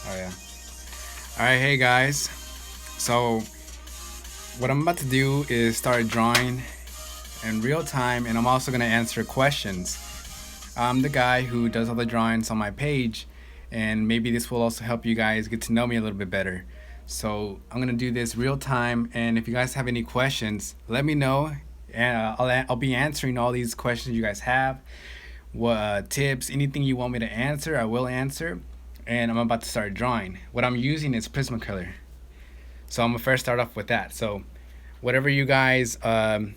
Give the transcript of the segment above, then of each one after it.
Oh yeah. Alright, hey guys. So what I'm about to do is start drawing in real time, and I'm also gonna answer questions. I'm the guy who does all the drawings on my page, and maybe this will also help you guys get to know me a little bit better. So I'm gonna do this real time, and if you guys have any questions, let me know, and I'll be answering all these questions you guys have. What tips, anything you want me to answer, I will answer. And I'm about to start drawing. What I'm using is Prismacolor. So I'm gonna first start off with that. So whatever you guys want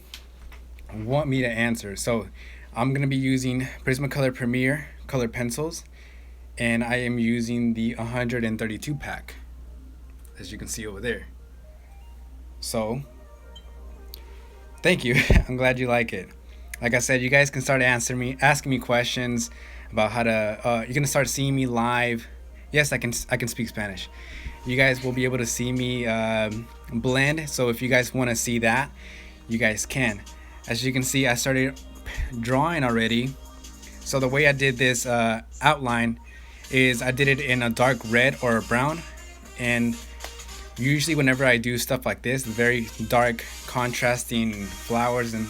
me to answer. So I'm gonna be using Prismacolor Premier color pencils, and I am using the 132 pack, as you can see over there. So thank you. I'm glad you like it. Like I said, you guys can start asking me questions about how to. You're gonna start seeing me live. Yes, I can speak Spanish. You guys will be able to see me blend. So if you guys want to see that, you guys can. As you can see, I started drawing already. So the way I did this outline is I did it in a dark red or a brown, and usually whenever I do stuff like this, very dark contrasting flowers, and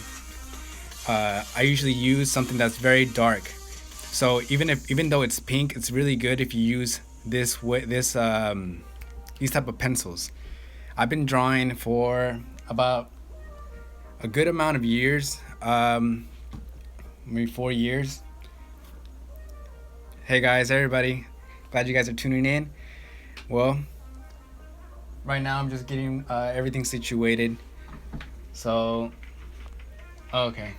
I usually use something that's very dark. So even though it's pink, it's really good if you use these type of pencils. I've been drawing for about a good amount of years, maybe 4 years. Hey guys, everybody, glad you guys are tuning in. Well, right now I'm just getting everything situated. So, okay,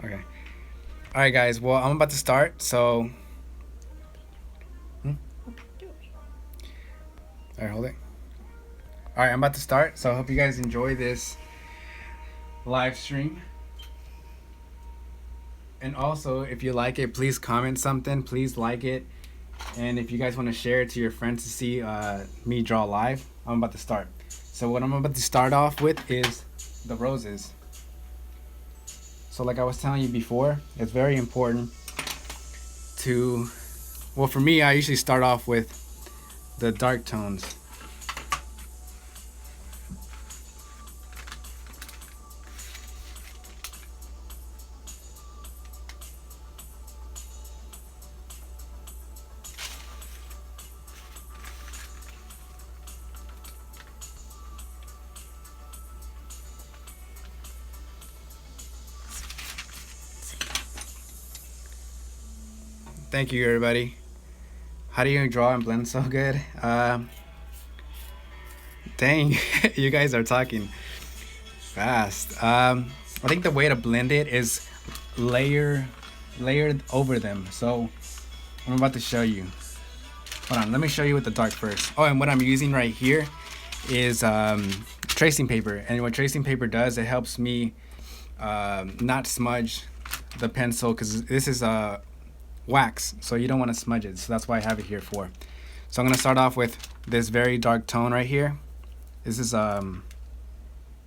okay. All right, guys. Well, I'm about to start. So, all right, hold it. All right, I'm about to start. So I hope you guys enjoy this live stream. And also, if you like it, please comment something. Please like it. And if you guys want to share it to your friends to see me draw live, I'm about to start. So what I'm about to start off with is the roses. So like I was telling you before, it's very important to, well, for me, I usually start off with the dark tones. Thank you, everybody. How do you draw and blend so good? Dang, you guys are talking fast. I think the way to blend it is layered over them. So I'm about to show you. Hold on, let me show you with the dark first. Oh, and what I'm using right here is tracing paper. And what tracing paper does, it helps me not smudge the pencil, because this is wax, so you don't want to smudge it. So that's why I have it here for. So I'm gonna start off with this very dark tone right here. This is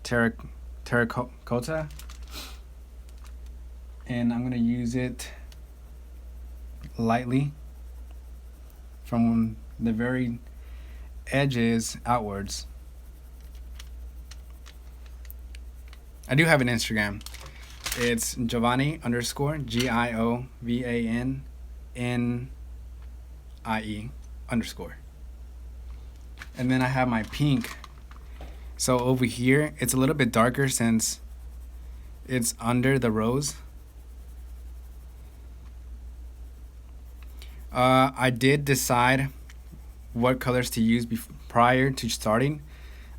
terracotta, and I'm gonna use it lightly from the very edges outwards. I do have an Instagram. It's Giovanni _ GIOVANNIE _. And then I have my pink. So over here, it's a little bit darker since it's under the rose. I did decide what colors to use prior to starting.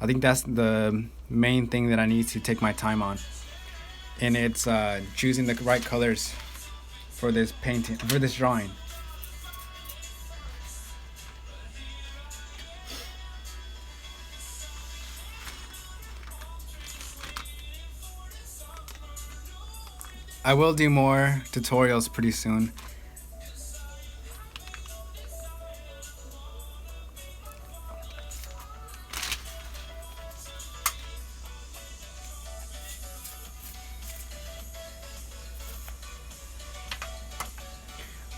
I think that's the main thing that I need to take my time on. And it's choosing the right colors for this painting, for this drawing. I will do more tutorials pretty soon.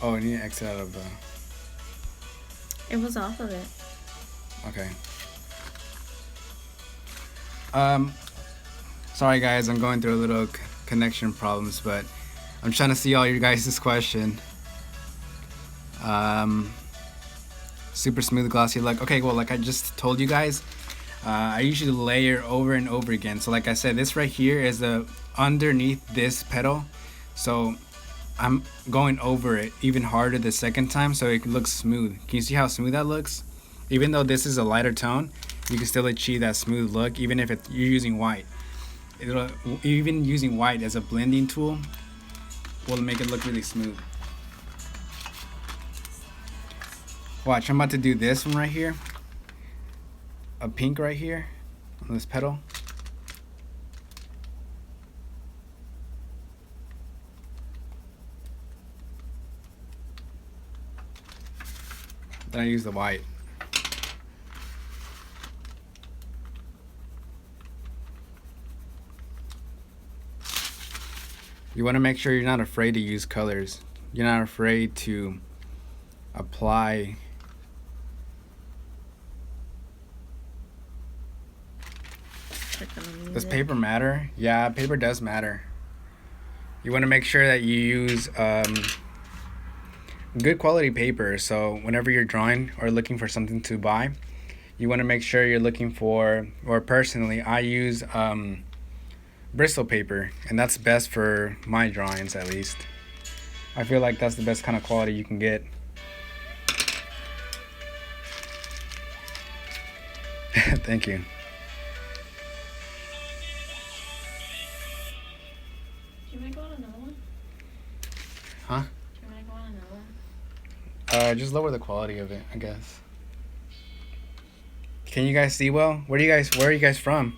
Oh, I need to exit out of the... It was off of it. Okay. Sorry guys, I'm going through a little connection problems, but I'm trying to see all your guys' question. Super smooth glossy look. Okay, well, like I just told you guys, I usually layer over and over again. So like I said, this right here is the underneath this petal. So I'm going over it even harder the second time so it looks smooth. Can you see how smooth that looks? Even though this is a lighter tone, you can still achieve that smooth look even if you're using white. Even using white as a blending tool will make it look really smooth. Watch, I'm about to do this one right here. A pink right here on this petal. Then I use the white. You want to make sure you're not afraid to use colors. You're not afraid to apply Does paper matter? Yeah, paper does matter. You want to make sure that you use good quality paper. So whenever you're drawing or looking for something to buy, you want to make sure you're looking for, or personally, I use Bristol paper, and that's best for my drawings at least. I feel like that's the best kind of quality you can get. Thank you. Do you want to go on another one? Huh? Do you want to go on another one? Just lower the quality of it, I guess. Can you guys see well? Where are you guys from?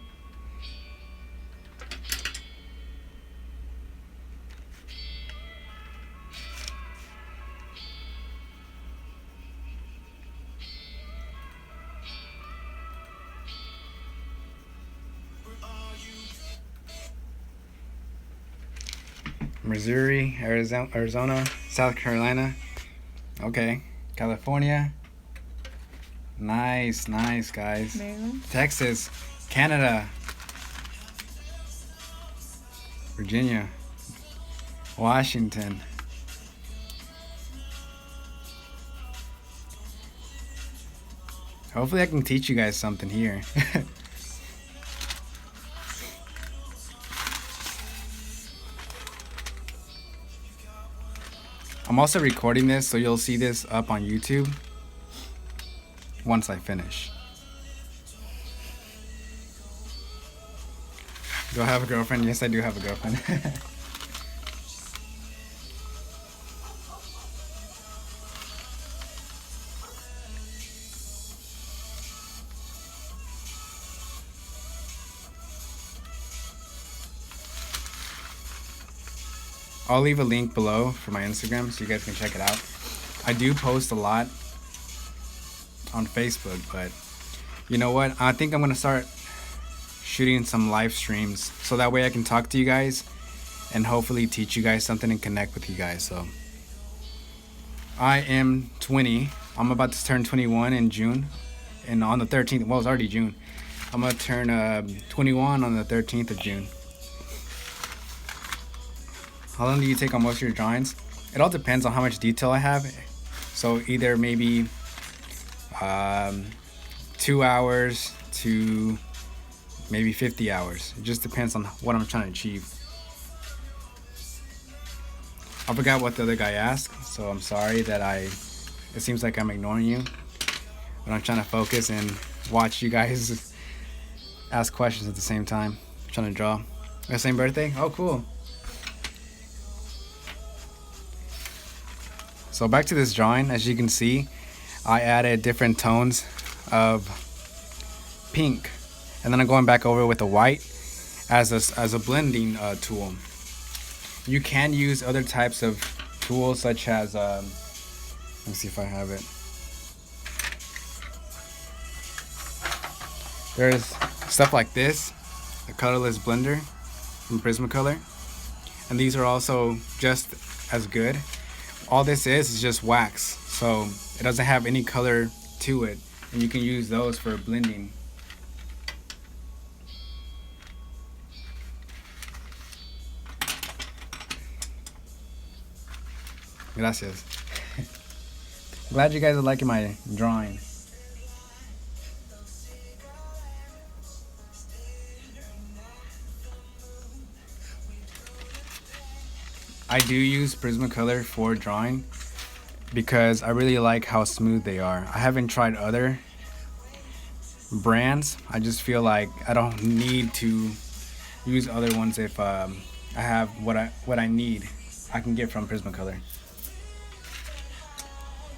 Missouri, Arizona, South Carolina. Okay. California. Nice, guys. Maryland. Texas, Canada, Virginia, Washington. Hopefully I can teach you guys something here. I'm also recording this, so you'll see this up on YouTube once I finish. Do I have a girlfriend? Yes, I do have a girlfriend. I'll leave a link below for my Instagram so you guys can check it out. I do post a lot on Facebook, but you know what? I think I'm going to start shooting some live streams so that way I can talk to you guys and hopefully teach you guys something and connect with you guys. So I am 20. I'm about to turn 21 in June, and on the 13th, well, it's already June. I'm going to turn 21 on the 13th of June. How long do you take on most of your drawings? It all depends on how much detail I have. So either maybe 2 hours to maybe 50 hours. It just depends on what I'm trying to achieve. I forgot what the other guy asked, so I'm sorry that it seems like I'm ignoring you. But I'm trying to focus and watch you guys ask questions at the same time. I'm trying to draw. The same birthday? Oh, cool. So back to this drawing, as you can see, I added different tones of pink, and then I'm going back over with the white as a blending tool. You can use other types of tools such as, let me see if I have it. There's stuff like this, a colorless blender from Prismacolor, and these are also just as good. all this is just wax, so it doesn't have any color to it, and you can use those for blending. Gracias. Glad you guys are liking my drawing. I do use Prismacolor for drawing because I really like how smooth they are. I haven't tried other brands. I just feel like I don't need to use other ones if I have what I need. I can get from Prismacolor.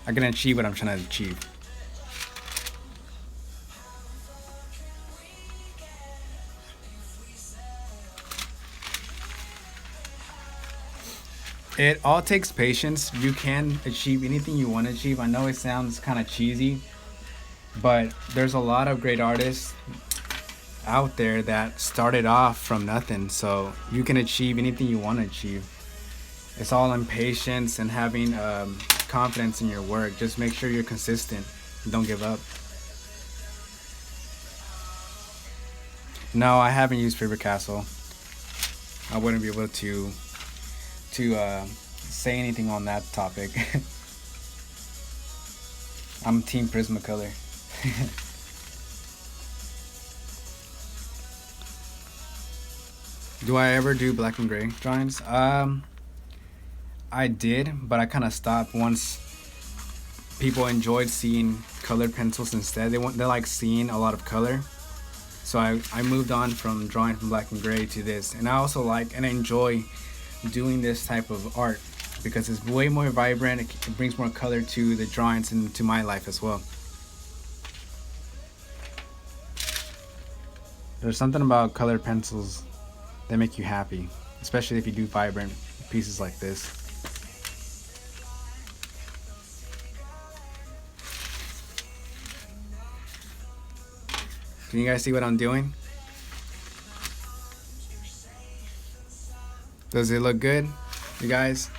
I can achieve what I'm trying to achieve. It all takes patience. You can achieve anything you want to achieve. I know it sounds kind of cheesy, but there's a lot of great artists out there that started off from nothing. So you can achieve anything you want to achieve. It's all in patience and having confidence in your work. Just make sure you're consistent and don't give up. No, I haven't used Faber Castle. I wouldn't be able to say anything on that topic. I'm Team Prismacolor. Do I ever do black and gray drawings? I did, but I kind of stopped once people enjoyed seeing colored pencils instead. They like seeing a lot of color. So I moved on from drawing from black and gray to this. And I also like and enjoy doing this type of art because it's way more vibrant. It brings more color to the drawings and to my life as well. There's something about colored pencils that make you happy, especially if you do vibrant pieces like this. Can you guys see what I'm doing? Does it look good, you guys?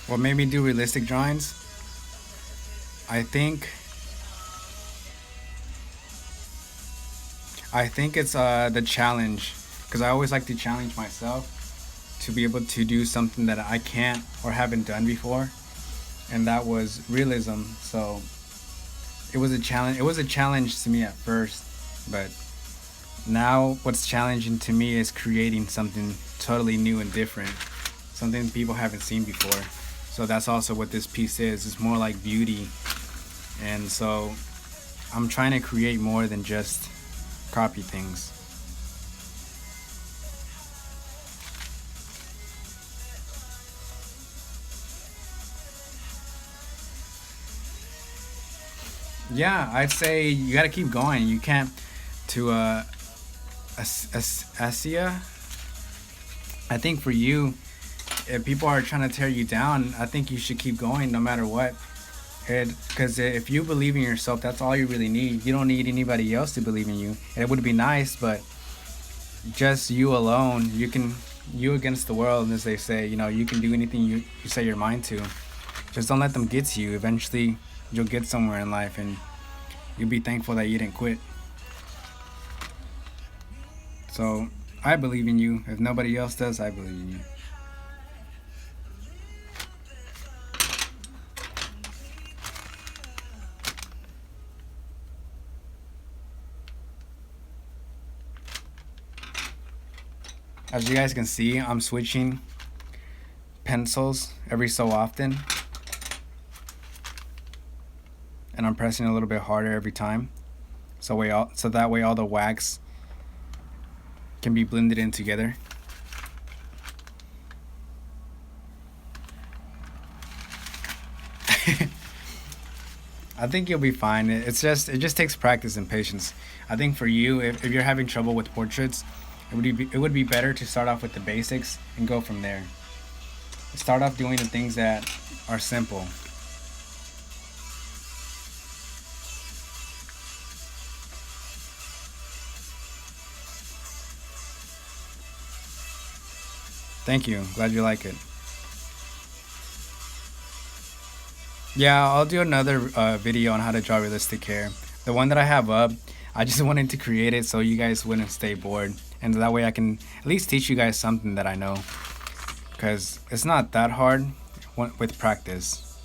What made me do realistic drawings? I think it's the challenge, because I always like to challenge myself to be able to do something that I can't or haven't done before, and that was realism. So it was a challenge. It was a challenge to me at first, but now what's challenging to me is creating something totally new and different, something people haven't seen before. So that's also what this piece is. It's more like beauty. And so I'm trying to create more than just copy things. Yeah, I'd say you gotta keep going. You can't to Asia. I think for you, if people are trying to tear you down, I think you should keep going no matter what. Because if you believe in yourself, that's all you really need. You don't need anybody else to believe in you. And it would be nice, but just you alone, you against the world, as they say. You can do anything you set your mind to. Just don't let them get to you. Eventually, you'll get somewhere in life, and you'll be thankful that you didn't quit. So I believe in you. If nobody else does, I believe in you. As you guys can see, I'm switching pencils every so often. and I'm pressing a little bit harder every time, so that way all the wax can be blended in together. I think you'll be fine. It just takes practice and patience. I think for you, if you're having trouble with portraits, it would be better to start off with the basics and go from there. Start off doing the things that are simple. Thank you. Glad you like it. Yeah, I'll do another video on how to draw realistic hair. The one that I have up, I just wanted to create it so you guys wouldn't stay bored, and that way I can at least teach you guys something that I know, because it's not that hard with practice.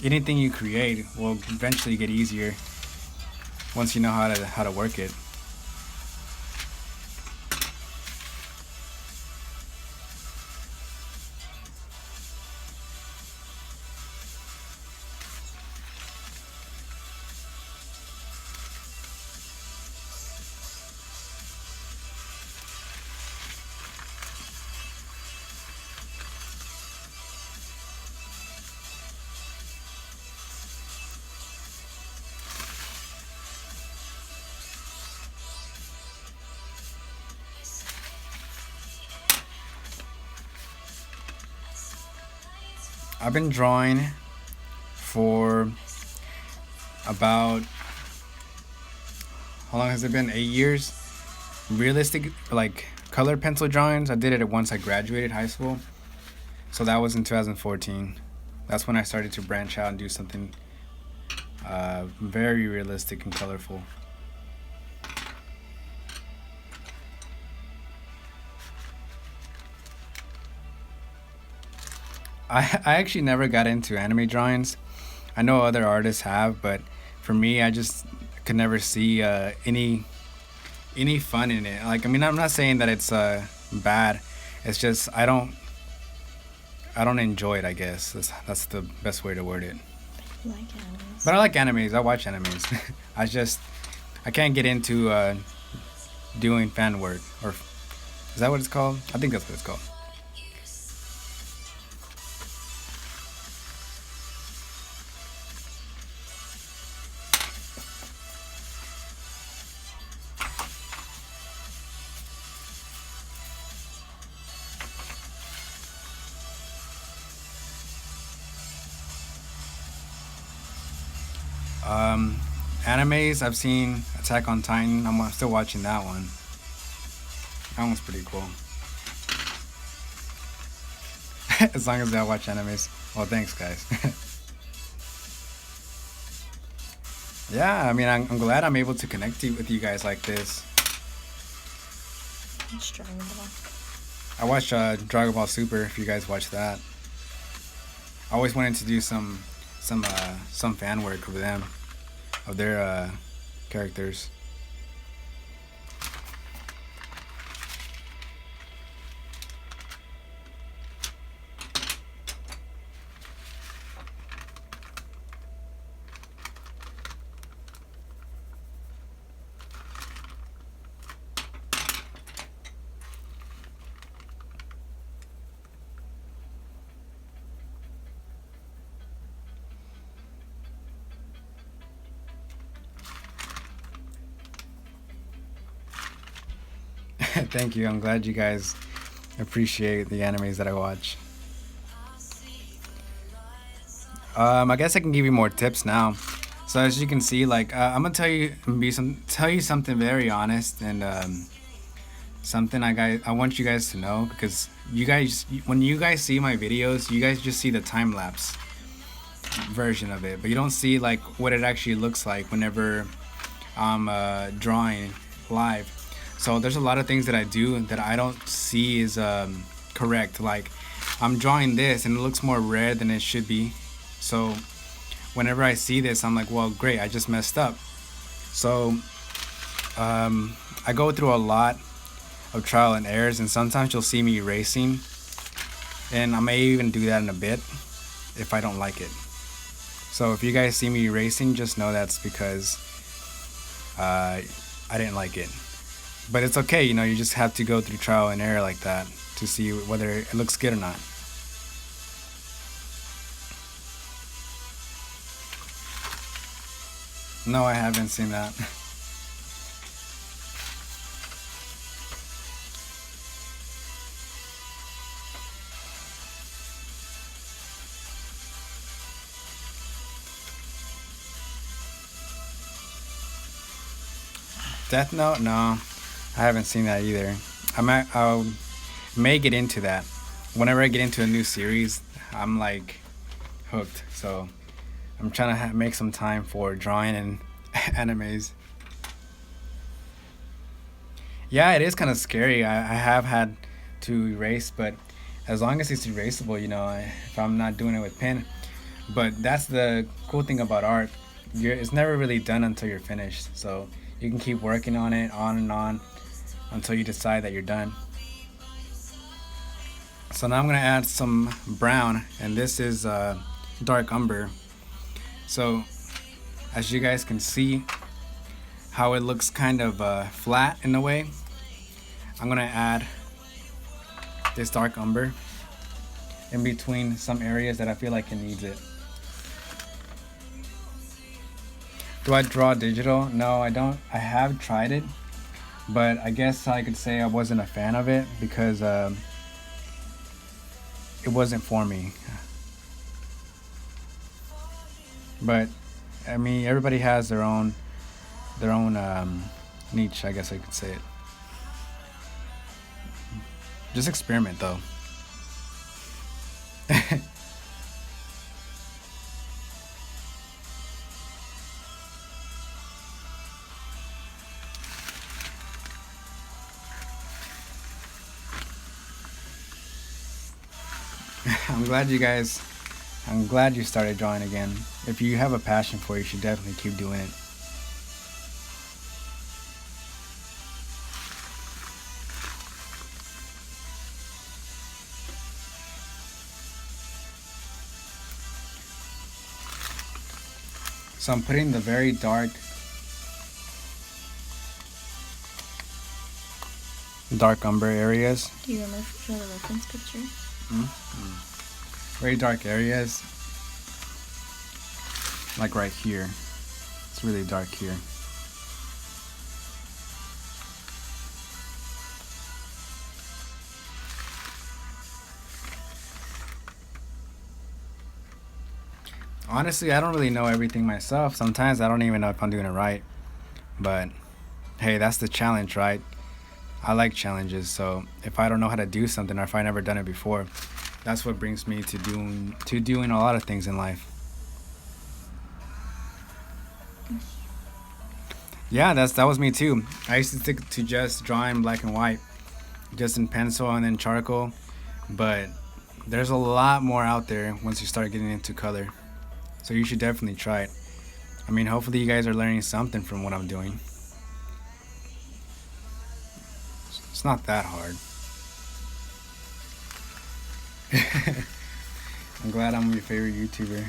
Anything you create will eventually get easier once you know how to work it. I've been drawing for about, how long has it been? 8 years. Realistic, like color pencil drawings, I did it once I graduated high school. So that was in 2014. That's when I started to branch out and do something very realistic and colorful. I actually never got into anime drawings. I know other artists have, but for me, I just could never see any fun in it. Like, I mean, I'm not saying that it's bad. It's just I don't enjoy it. I guess that's the best way to word it. You like animes? But I like animes. I watch animes. I can't get into doing fan work, or is that what it's called? I think that's what it's called. Animes, I've seen Attack on Titan. I'm still watching that one. That one's pretty cool. As long as I watch animes. Well, thanks, guys. Yeah, I mean, I'm glad I'm able to connect with you guys like this. It's Dragon Ball. I watched Dragon Ball Super. If you guys watch that, I always wanted to do some fan work with them, of their characters. Thank you. I'm glad you guys appreciate the animes that I watch. I guess I can give you more tips now. So as you can see, like I'm gonna tell you something very honest, and something I want you guys to know, because when you guys see my videos, you guys just see the time lapse version of it, but you don't see like what it actually looks like whenever I'm drawing live. So there's a lot of things that I do that I don't see is correct. Like, I'm drawing this and it looks more red than it should be. So whenever I see this, I'm like, well, great, I just messed up. So I go through a lot of trial and errors, and sometimes you'll see me erasing, and I may even do that in a bit if I don't like it. So if you guys see me erasing, just know that's because I didn't like it. But it's okay, you know, you just have to go through trial and error like that to see whether it looks good or not. No, I haven't seen that. Death Note? No, I haven't seen that either. I may get into that. Whenever I get into a new series, I'm like hooked. So I'm trying to make some time for drawing and animes. Yeah, it is kind of scary. I have had to erase, but as long as it's erasable, you know, if I'm not doing it with pen. But that's the cool thing about art. It's never really done until you're finished. So you can keep working on it on and on until you decide that you're done. So now I'm gonna add some brown, and this is dark umber. So as you guys can see, how it looks kind of flat in a way, I'm gonna add this dark umber in between some areas that I feel like it needs it. Do I draw digital? No, I don't. I have tried it, but I guess I could say I wasn't a fan of it because it wasn't for me. But I mean, everybody has their own niche, I guess I could say it. Just experiment though. I'm glad you started drawing again. If you have a passion for it, you should definitely keep doing it. So I'm putting the very dark umber areas. Do you remember show the reference picture? Very dark areas. Like right here. It's really dark here. Honestly, I don't really know everything myself. Sometimes I don't even know if I'm doing it right. But hey, that's the challenge, right? I like challenges. So if I don't know how to do something or if I never done it before, that's what brings me to doing a lot of things in life. Yeah, that was me too. I used to stick to just drawing black and white, just in pencil and then charcoal. But there's a lot more out there once you start getting into color. So you should definitely try it. I mean, hopefully you guys are learning something from what I'm doing. It's not that hard. I'm glad I'm your favorite YouTuber.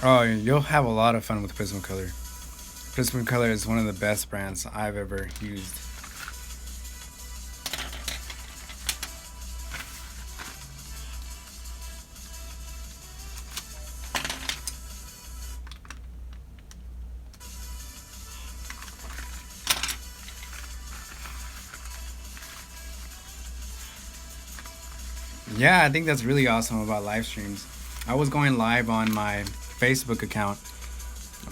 Oh, you'll have a lot of fun with Prismacolor. Prismacolor is one of the best brands I've ever used. Yeah, I think that's really awesome about live streams. I was going live on my Facebook account,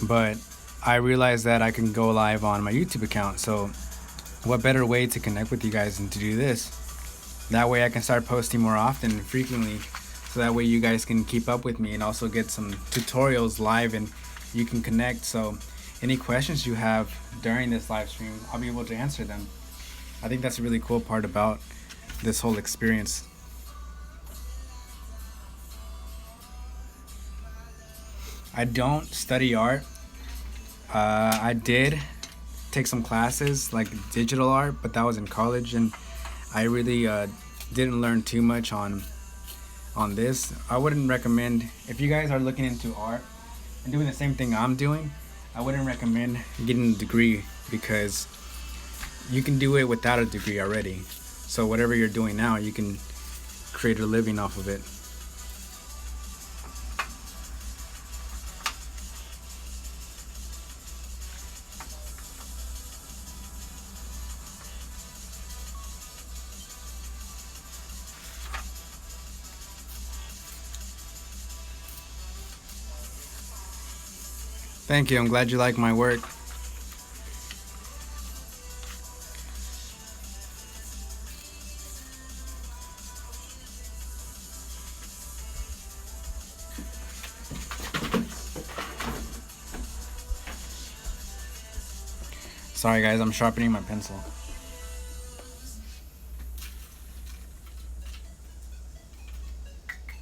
but I realized that I can go live on my YouTube account. So, what better way to connect with you guys than to do this? That way, I can start posting more often and frequently. So that way, you guys can keep up with me and also get some tutorials live and you can connect. So, any questions you have during this live stream, I'll be able to answer them. I think that's a really cool part about this whole experience. I don't study art, I did take some classes like digital art, but that was in college, and I really didn't learn too much on this. I wouldn't recommend if you guys are looking into art and doing the same thing I'm doing. I wouldn't recommend getting a degree because you can do it without a degree already. So whatever you're doing now, you can create a living off of it. Thank you. I'm glad you like my work. Sorry guys, I'm sharpening my pencil.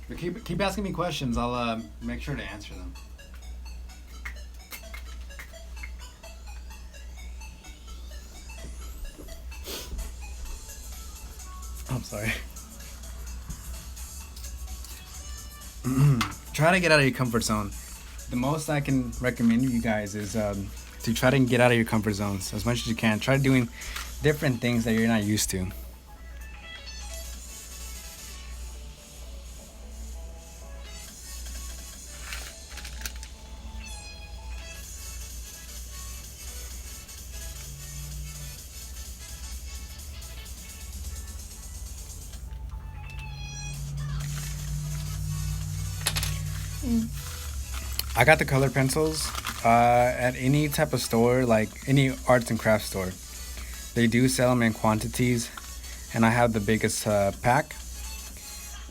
But keep asking me questions. I'll make sure to answer them. I'm sorry. Try to get out of your comfort zone. The most I can recommend you guys is to try to get out of your comfort zones as much as you can. Try doing different things that you're not used to. I got the color pencils at any type of store, like any arts and crafts store. They do sell them in quantities, and I have the biggest pack,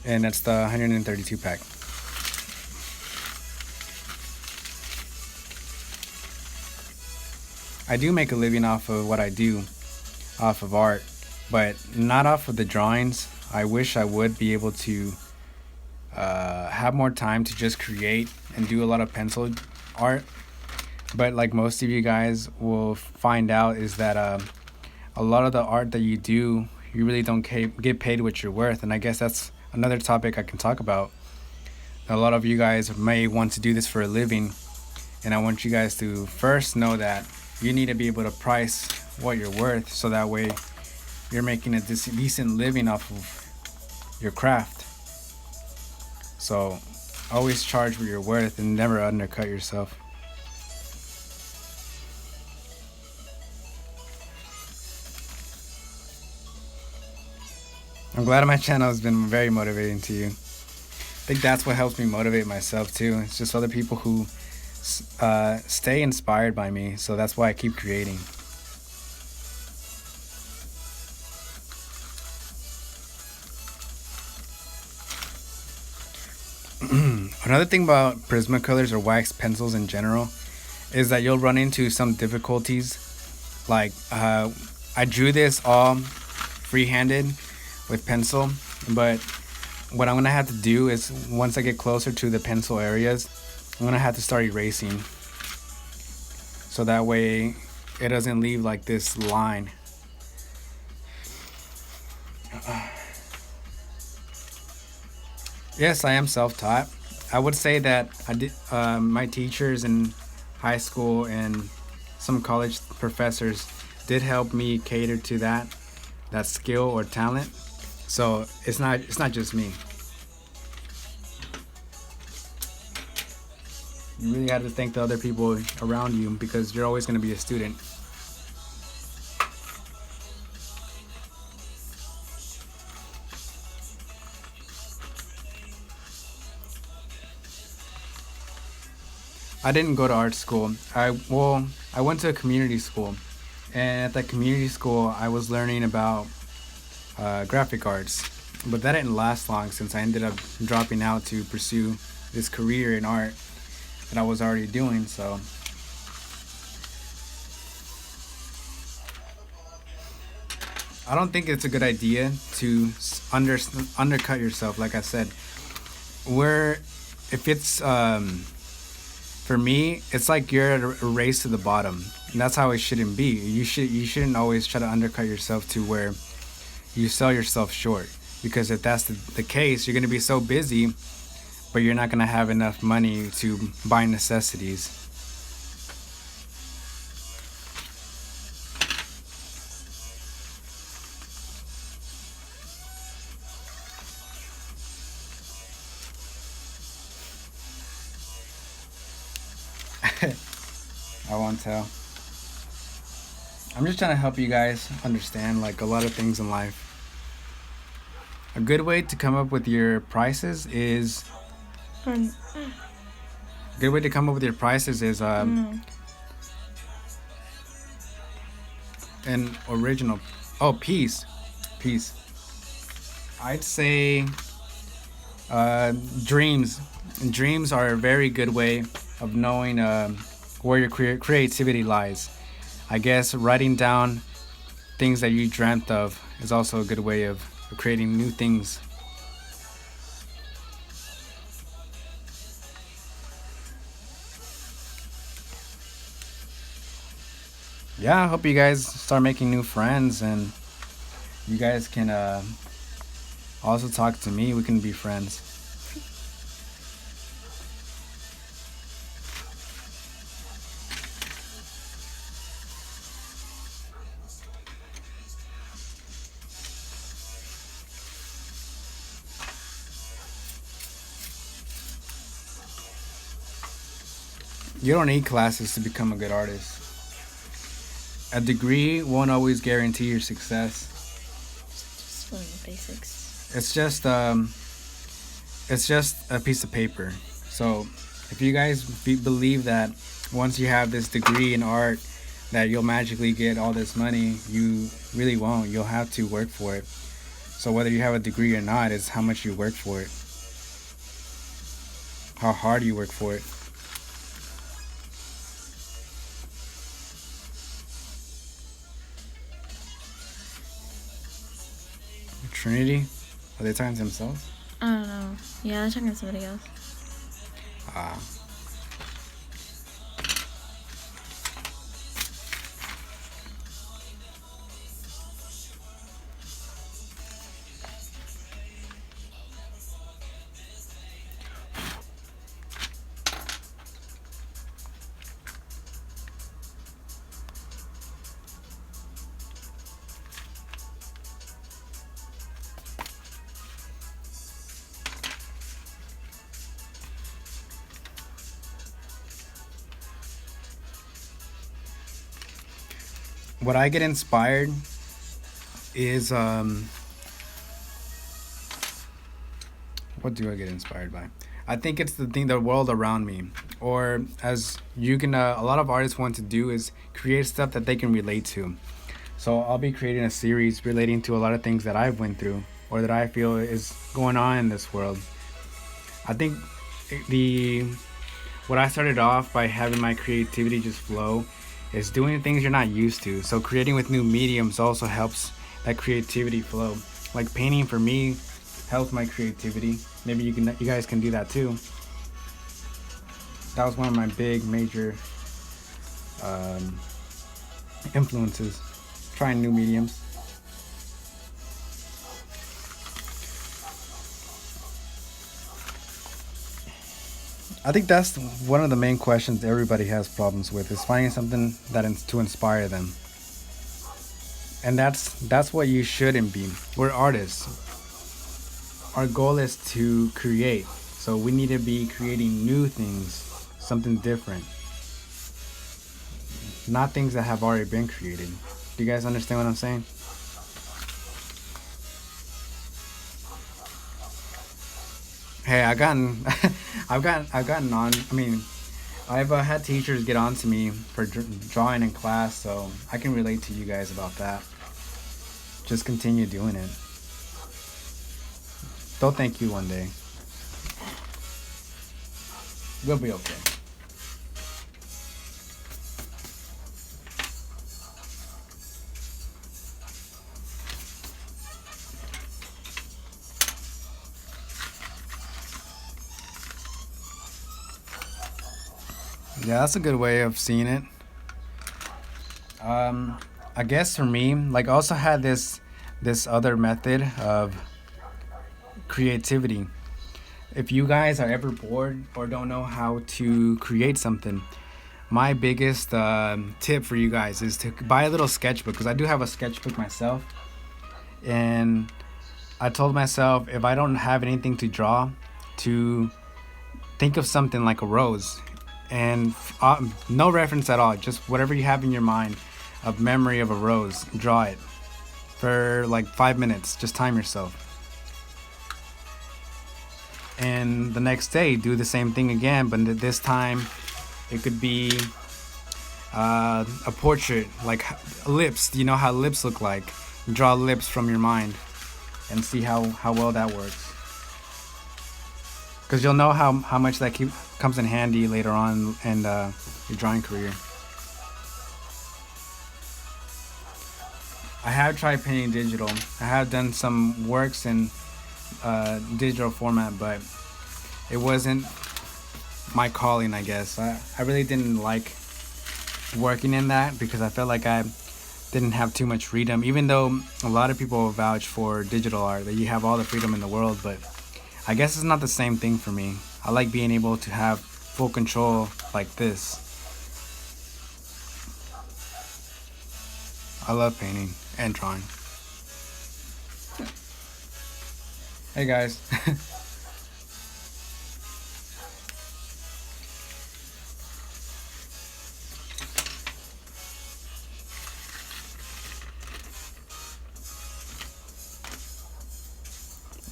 and it's the 132 pack. I do make a living off of what I do, off of art, but not off of the drawings. I wish I would be able to have more time to just create and do a lot of pencil art. But like most of you guys will find out is that a lot of the art that you do, you really don't get paid what you're worth. And I guess that's another topic I can talk about. A lot of you guys may want to do this for a living, and I want you guys to first know that you need to be able to price what you're worth, so that way you're making a decent living off of your craft. So always charge what you're worth and never undercut yourself. I'm glad my channel has been very motivating to you. I think that's what helps me motivate myself too. It's just other people who stay inspired by me, so that's why I keep creating. Another thing about Prismacolors or wax pencils in general is that you'll run into some difficulties. Like I drew this all free-handed with pencil, but what I'm gonna have to do is once I get closer to the pencil areas, I'm gonna have to start erasing, so that way it doesn't leave like this line. Yes, I am self-taught. I would say that I did. My teachers in high school and some college professors did help me cater to that skill or talent. So it's not just me. You really have to thank the other people around you, because you're always going to be a student. I didn't go to art school. I went to a community school, and at that community school I was learning about graphic arts, but that didn't last long since I ended up dropping out to pursue this career in art that I was already doing. So I don't think it's a good idea to undercut yourself. Like I said, if for me, it's like you're at a race to the bottom, and that's how it shouldn't be. You shouldn't always try to undercut yourself to where you sell yourself short. Because if that's the case, you're gonna be so busy, but you're not gonna have enough money to buy necessities. I won't tell. I'm just trying to help you guys understand like a lot of things in life. A good way to come up with your prices is Um, good way to come up with your prices is no. an original. Oh, peace. I'd say dreams. Dreams are a very good way of knowing where your creativity lies. I guess writing down things that you dreamt of is also a good way of creating new things. Yeah, I hope you guys start making new friends and you guys can also talk to me. We can be friends. You don't need classes to become a good artist. A degree won't always guarantee your success. Just learn the basics. It's just a piece of paper. So if you guys believe that once you have this degree in art that you'll magically get all this money, you really won't. You'll have to work for it. So whether you have a degree or not, it's how much you work for it, how hard you work for it. Trinity, are they talking to themselves? I don't know. Yeah, they're talking to somebody else. Ah. What I get inspired is what do I get inspired by? I think it's the world around me, or as you can. A lot of artists want to do is create stuff that they can relate to. So I'll be creating a series relating to a lot of things that I've went through, or that I feel is going on in this world. I think the what I started off by having my creativity just flow is doing things you're not used to. So creating with new mediums also helps that creativity flow. Like painting for me helps my creativity. Maybe you guys can do that too. That was one of my big major um, influences. Trying new mediums. I think that's one of the main questions everybody has problems with is finding something to inspire them. And that's what you shouldn't be. We're artists. Our goal is to create. So we need to be creating new things, something different. Not things that have already been created. Do you guys understand what I'm saying? Hey, I've gotten on. I mean, I've had teachers get on to me for drawing in class, so I can relate to you guys about that. Just continue doing it. They'll thank you one day. We'll be okay. Yeah, that's a good way of seeing it. Um, I guess for me, like I also had this other method of creativity. If you guys are ever bored or don't know how to create something, my biggest tip for you guys is to buy a little sketchbook, because I do have a sketchbook myself. And I told myself, if I don't have anything to draw, to think of something like a rose, and no reference at all, just whatever you have in your mind of memory of a rose, draw it for like 5 minutes. Just time yourself. And the next day, do the same thing again, but this time it could be a portrait, like lips. You know how lips look like? Draw lips from your mind and see how well that works. Because you'll know how much that comes in handy later on in your drawing career. I have tried painting digital. I have done some works in digital format, but it wasn't my calling, I guess. I really didn't like working in that because I felt like I didn't have too much freedom, even though a lot of people vouch for digital art, that you have all the freedom in the world, but I guess it's not the same thing for me. I like being able to have full control like this. I love painting and drawing. Hey guys.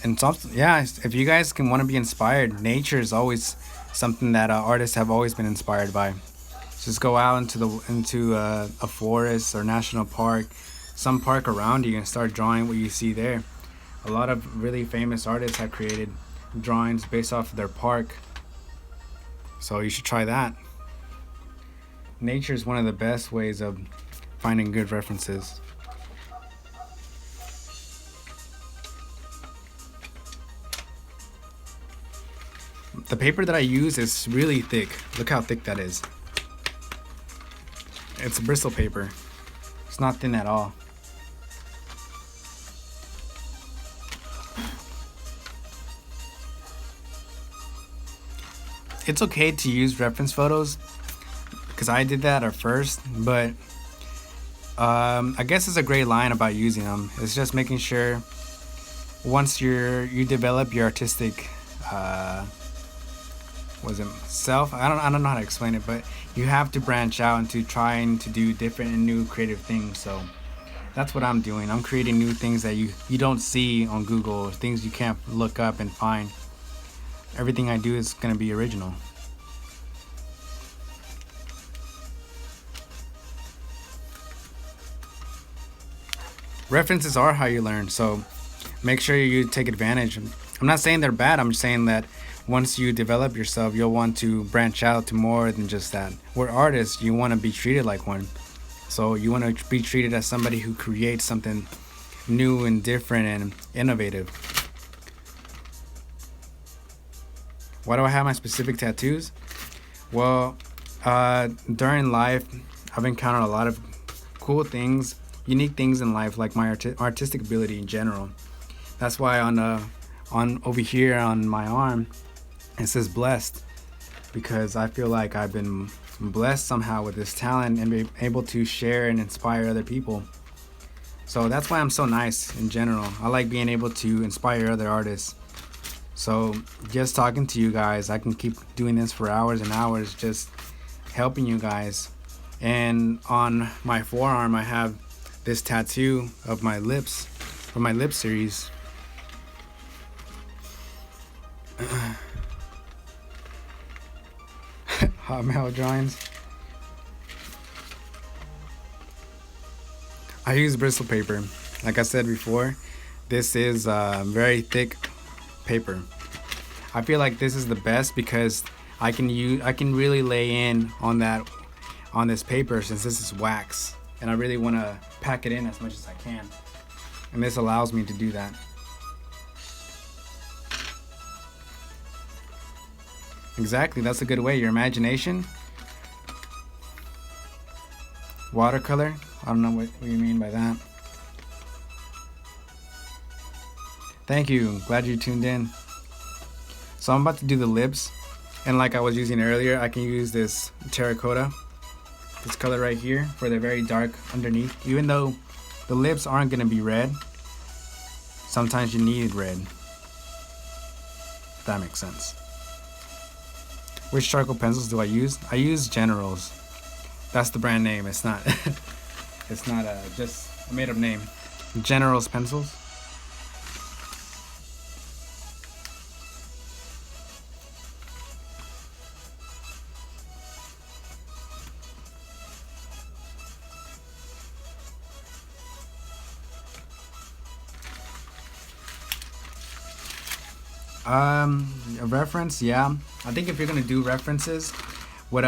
And something, yeah, if you guys can want to be inspired, nature is always something that artists have always been inspired by. Just go out into a forest or national park, some park around you, and start drawing what you see there. A lot of really famous artists have created drawings based off of their park, so you should try that. Nature is one of the best ways of finding good references. The paper that I use is really thick. Look how thick that is. It's bristle paper. It's not thin at all. It's okay to use reference photos, because I did that at first, but I guess it's a great line about using them. It's just making sure once you develop your artistic was it self? I don't know how to explain it, but you have to branch out into trying to do different and new creative things. So that's what I'm doing. I'm creating new things that you don't see on Google, things you can't look up and find. Everything I do is going to be original. References are how you learn, so make sure you take advantage. I'm not saying they're bad. I'm saying that once you develop yourself, you'll want to branch out to more than just that. We're artists. You want to be treated like one. So you want to be treated as somebody who creates something new and different and innovative. Why do I have my specific tattoos? Well, during life, I've encountered a lot of cool things, unique things in life, like my artistic ability in general. That's why on over here on my arm, it says blessed, because I feel like I've been blessed somehow with this talent and be able to share and inspire other people. So that's why I'm so nice in general. I like being able to inspire other artists. So just talking to you guys, I can keep doing this for hours and hours, just helping you guys. And on my forearm, I have this tattoo of my lips from my lip series. Hot metal drawings. I use bristle paper. Like I said before, this is very thick paper. I feel like this is the best because I can really lay in on this paper, since this is wax, and I really want to pack it in as much as I can, and this allows me to do that. Exactly, that's a good way. Your imagination watercolor. I don't know what you mean by that. Thank you. Glad you tuned in. So I'm about to do the lips. And like I was using earlier, I can use this terracotta, this color right here, for the very dark underneath. Even though the lips aren't going to be red, sometimes you need red. If that makes sense. Which charcoal pencils do I use? I use Generals. That's the brand name. It's not it's not just a made up name. Generals pencils. A reference, yeah. I think if you're gonna do references, what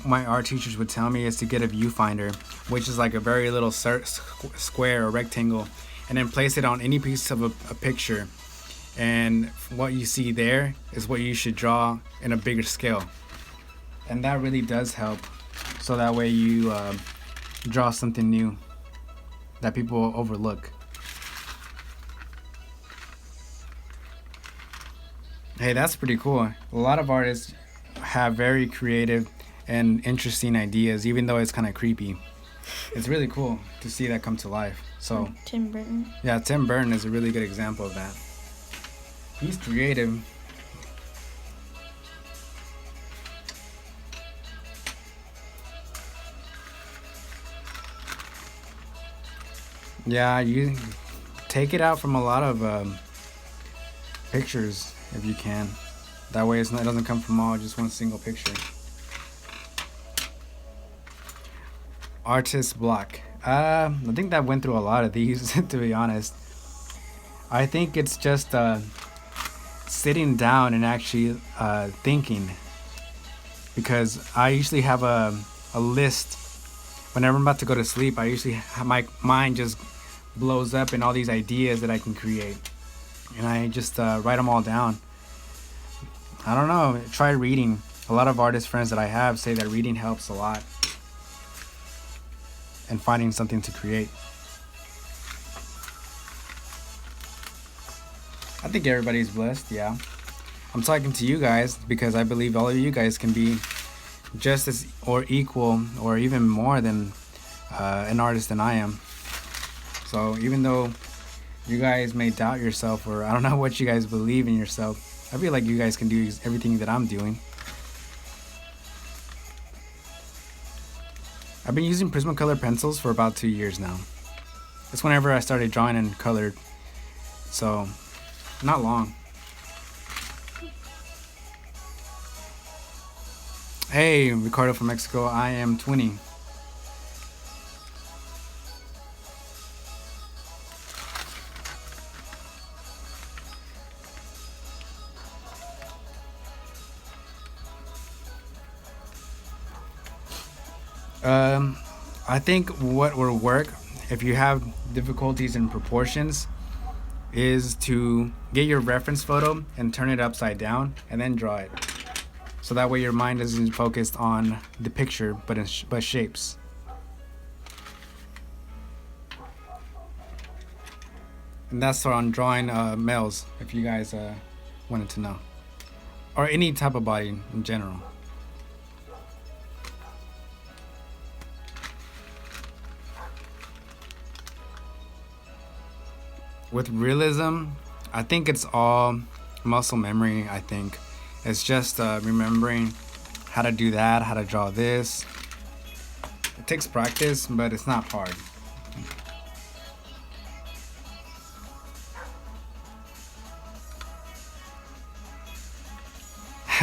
my art teachers would tell me is to get a viewfinder, which is like a very little square or rectangle, and then place it on any piece of a picture, and what you see there is what you should draw in a bigger scale, and that really does help. So that way you draw something new that people overlook. Hey, that's pretty cool. A lot of artists have very creative and interesting ideas, even though it's kind of creepy. It's really cool to see that come to life. So Tim Burton. yeah, Tim Burton is a really good example of that. He's creative. Yeah, you take it out from a lot of pictures if you can. That way it doesn't come from all just one single picture. Artist block. I think that went through a lot of these to be honest. I think it's just sitting down and actually thinking, because I usually have a list. Whenever I'm about to go to sleep, I usually have, my mind just blows up in all these ideas that I can create, and I just write them all down. I don't know, try reading. A lot of artist friends that I have say that reading helps a lot and finding something to create. I think everybody's blessed, yeah. I'm talking to you guys because I believe all of you guys can be just as or equal or even more than an artist than I am. So even though you guys may doubt yourself, or I don't know what you guys believe in yourself, I feel like you guys can do everything that I'm doing. I've been using Prismacolor pencils for about 2 years now. That's whenever I started drawing in colored. So, not long. Hey, Ricardo from Mexico, I am 20. I think what will work if you have difficulties in proportions is to get your reference photo and turn it upside down and then draw it. So that way your mind isn't focused on the picture but shapes. And that's on drawing males, if you guys wanted to know. Or any type of body in general. With realism, I think it's all muscle memory, I think. It's just remembering how to do that, how to draw this. It takes practice, but it's not hard.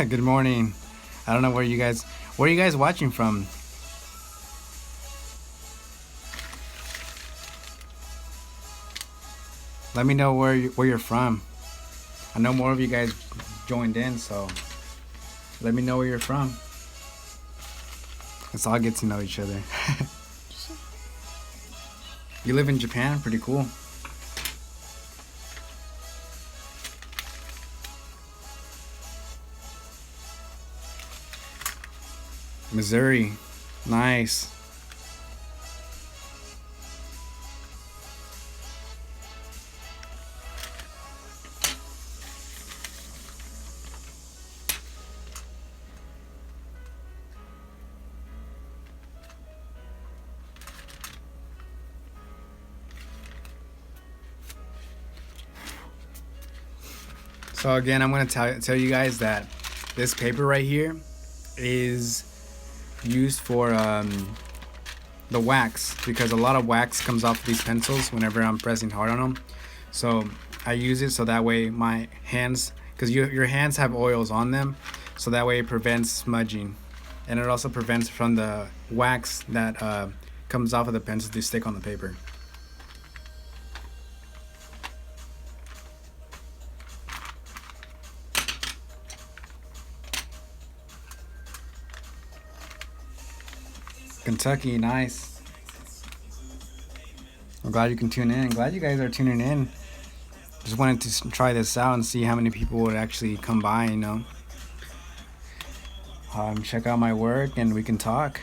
Good morning. I don't know where are you guys watching from? Let me know where you're from. I know more of you guys joined in, so let me know where you're from. Let's all get to know each other. You live in Japan? Pretty cool. Missouri. Nice. So again, I'm gonna tell you guys that this paper right here is used for the wax, because a lot of wax comes off these pencils whenever I'm pressing hard on them. So I use it so that way my hands, because your hands have oils on them, so that way it prevents smudging, and it also prevents from the wax that comes off of the pencil to stick on the paper. Kentucky, nice. I'm glad you can tune in. Glad you guys are tuning in. Just wanted to try this out and see how many people would actually come by, you know. Check out my work and we can talk.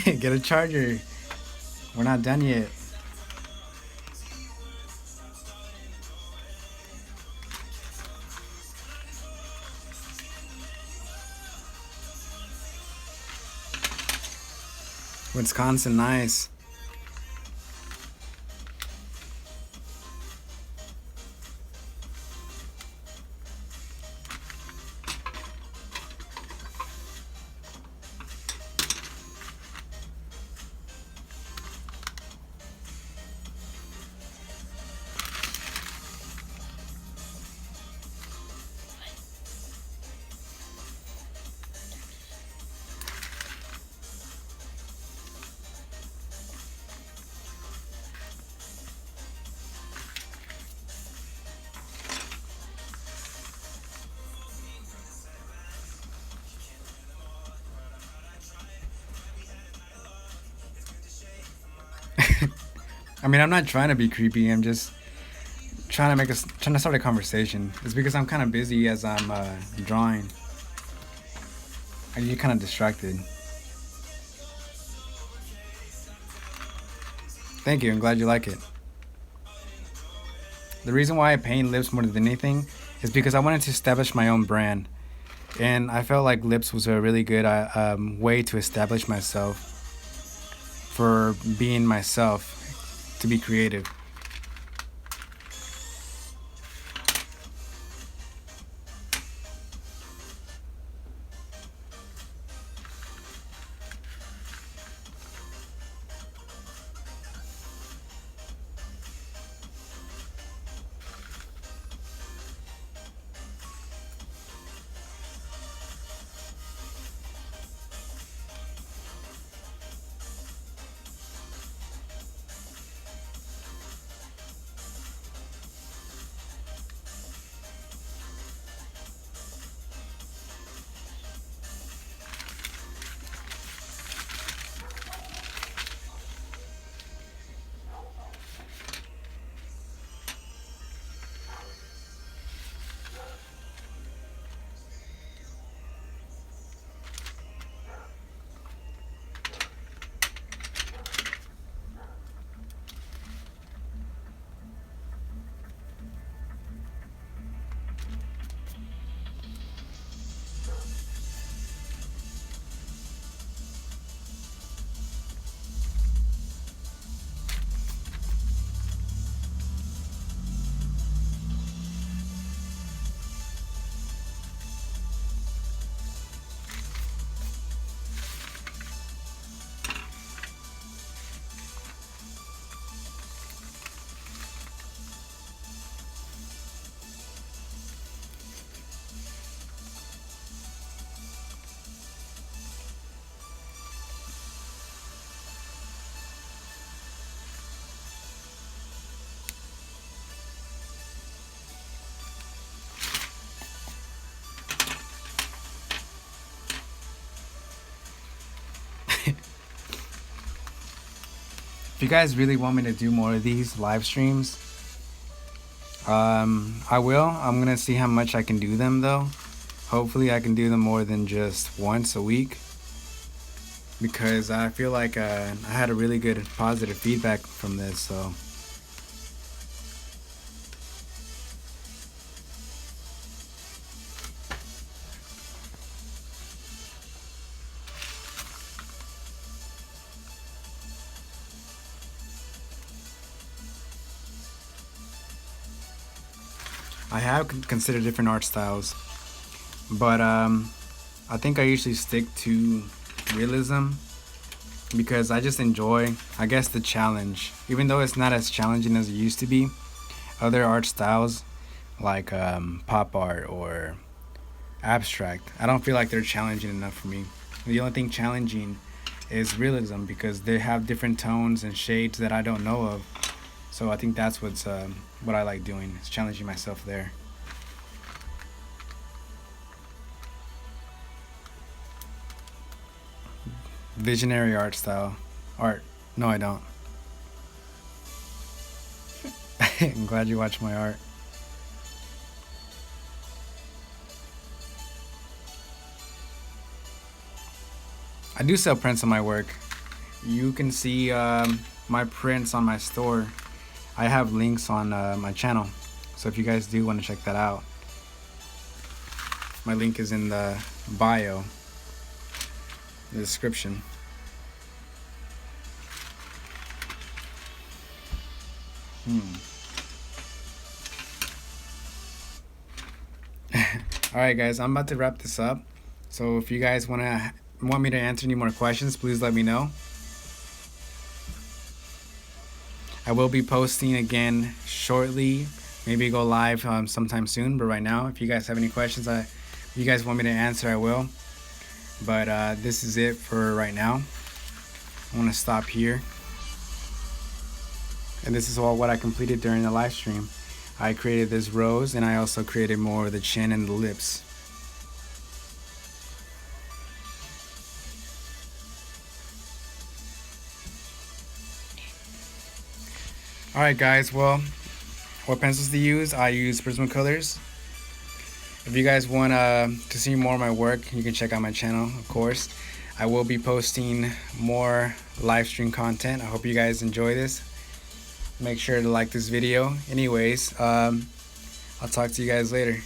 Get a charger. We're not done yet. Wisconsin, nice. I mean, I'm not trying to be creepy. I'm just trying to start a conversation. It's because I'm kind of busy as I'm drawing. I get kind of distracted. Thank you. I'm glad you like it. The reason why I paint lips more than anything is because I wanted to establish my own brand, and I felt like lips was a really good way to establish myself, for being myself, to be creative. If you guys really want me to do more of these live streams, I will. I'm gonna see how much I can do them though. Hopefully I can do them more than just once a week, because I feel like I had a really good positive feedback from this, so. I have considered different art styles, but I think I usually stick to realism because I just enjoy, I guess, the challenge. Even though it's not as challenging as it used to be, other art styles like pop art or abstract, I don't feel like they're challenging enough for me. The only thing challenging is realism because they have different tones and shades that I don't know of. So I think that's what I like doing, is challenging myself there. Visionary art style. Art. No, I don't. I'm glad you watched my art. I do sell prints on my work. You can see my prints on my store. I have links on my channel. So if you guys do want to check that out, my link is in the bio, the description. Alright guys, I'm about to wrap this up. So if you guys want me to answer any more questions, please let me know. I will be posting again shortly. Maybe go live sometime soon. But right now, if you guys have any questions you guys want me to answer, I will. But this is it for right now. I want to stop here. And this is all what I completed during the live stream. I created this rose, and I also created more of the chin and the lips. Alright guys, well, what pencils to use? I use Prismacolors. If you guys want to see more of my work, you can check out my channel, of course. I will be posting more live stream content. I hope you guys enjoy this. Make sure to like this video. Anyways, I'll talk to you guys later.